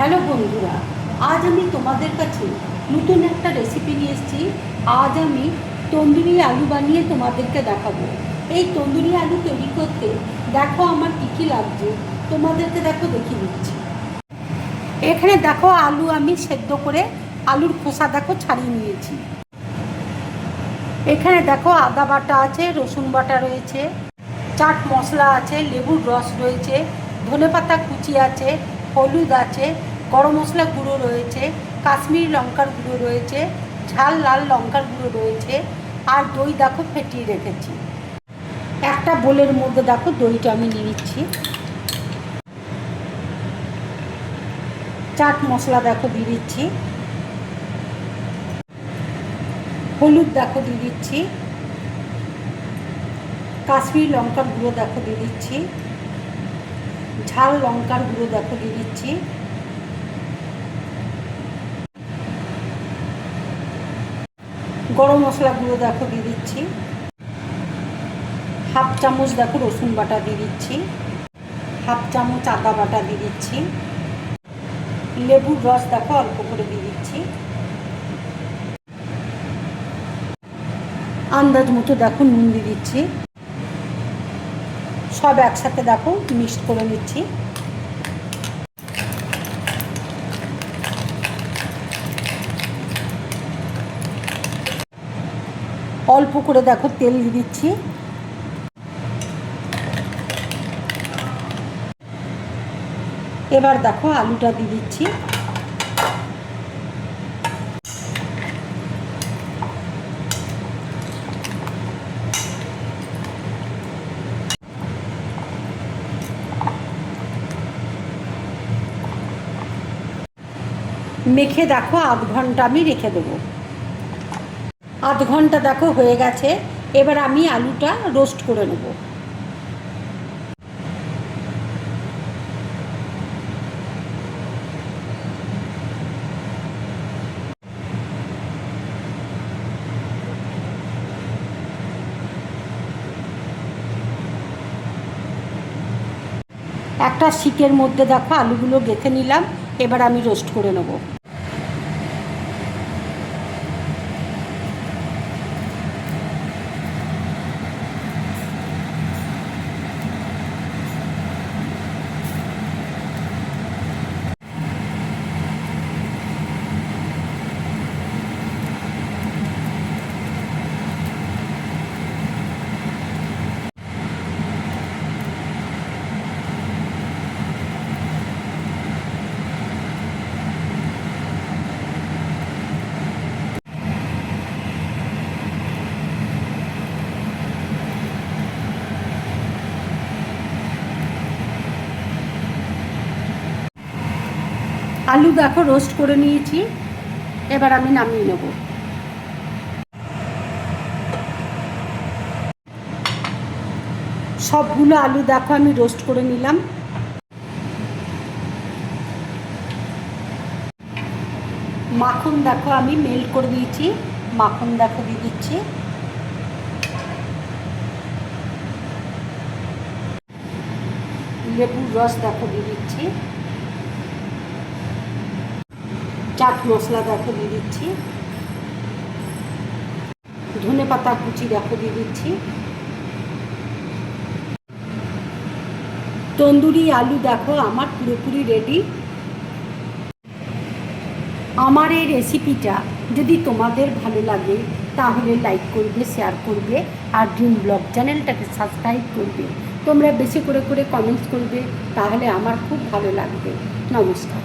Hello বন্ধুরা, আজ আমি তোমাদের কাছে নতুন একটা রেসিপি নিয়ে এসেছি। আজ আমি তন্দুরি আলু বানিয়ে তোমাদেরকে দেখাবো। এই তন্দুরি আলু তৈরি করতে দেখো আমার কী কী লাগছে, তোমাদেরকে দেখিয়ে দিচ্ছি। এখানে দেখো আলু আমি সেদ্ধ করে আলুর খোসা ছাড়িয়ে নিয়েছি। এখানে দেখো আদা বাটা আছে, রসুন বাটা রয়েছে, চাট মশলা আছে, লেবুর রস রয়েছে, ধনেপাতা কুচি আছে, হলুদ আছে, গরম মশলা গুঁড়ো রয়েছে, কাশ্মীরি লঙ্কার গুঁড়ো রয়েছে, ঝাল লাল লঙ্কার গুঁড়ো রয়েছে, আর দই ফেটিয়ে রেখেছি। একটা বোলের মধ্যে দইটা আমি নিয়ে নিচ্ছি। চাট মশলা দিয়ে দিচ্ছি, হলুদ দিয়ে দিচ্ছি, কাশ্মীরি লঙ্কার গুঁড়ো দিয়ে দিচ্ছি, ঝাল লঙ্কার গুঁড়ো দিয়ে দিচ্ছি, গরম মশলা গুঁড়ো দিয়ে দিচ্ছি, হাফ চামচ রসুন বাটা দিয়ে দিচ্ছি, হাফ চামচ আদা বাটা দিয়ে দিচ্ছি, লেবুর রস অল্প করে দিয়ে দিচ্ছি, আন্দাজ মতো নুন দিয়ে দিচ্ছি। সব একসাথে মিক্স করে নিচ্ছি। অল্প করে তেল দিয়ে দিচ্ছি। এবার আলুটা দিয়ে দিচ্ছি। মেখে আধ ঘন্টা আমি রেখে দেবো। আধ ঘন্টা হয়ে গেছে। এবার আমি আলুটা রোস্ট করে নেব। একটা শিকের মধ্যে আলুগুলো গেঁথে নিলাম। এবার আমি রোস্ট করে নেব। আলু রোস্ট করে নিয়েছি। এবার আমি নামিয়ে নেব। সবগুলো আলু আমি রোস্ট করে নিলাম। মাখন আমি মেল্ট করে দিয়েছি। মাখন দিয়ে দিচ্ছি। লেবুর রস দিয়ে দিচ্ছি। চাট মশলা দিয়ে দিচ্ছি। ধনেপাতা কুচি দিয়ে দিচ্ছি। তন্দুরি আলু আমার পুরোপুরি রেডি। আমার এই রেসিপিটা যদি তোমাদের ভালো লাগে তাহলে লাইক করবে, শেয়ার করবে, আর ড্রিম ব্লগ চ্যানেলটাকে সাবস্ক্রাইব করবে। তোমরা বেশি করে কমেন্টস করবে, তাহলে আমার খুব ভালো লাগবে। নমস্কার।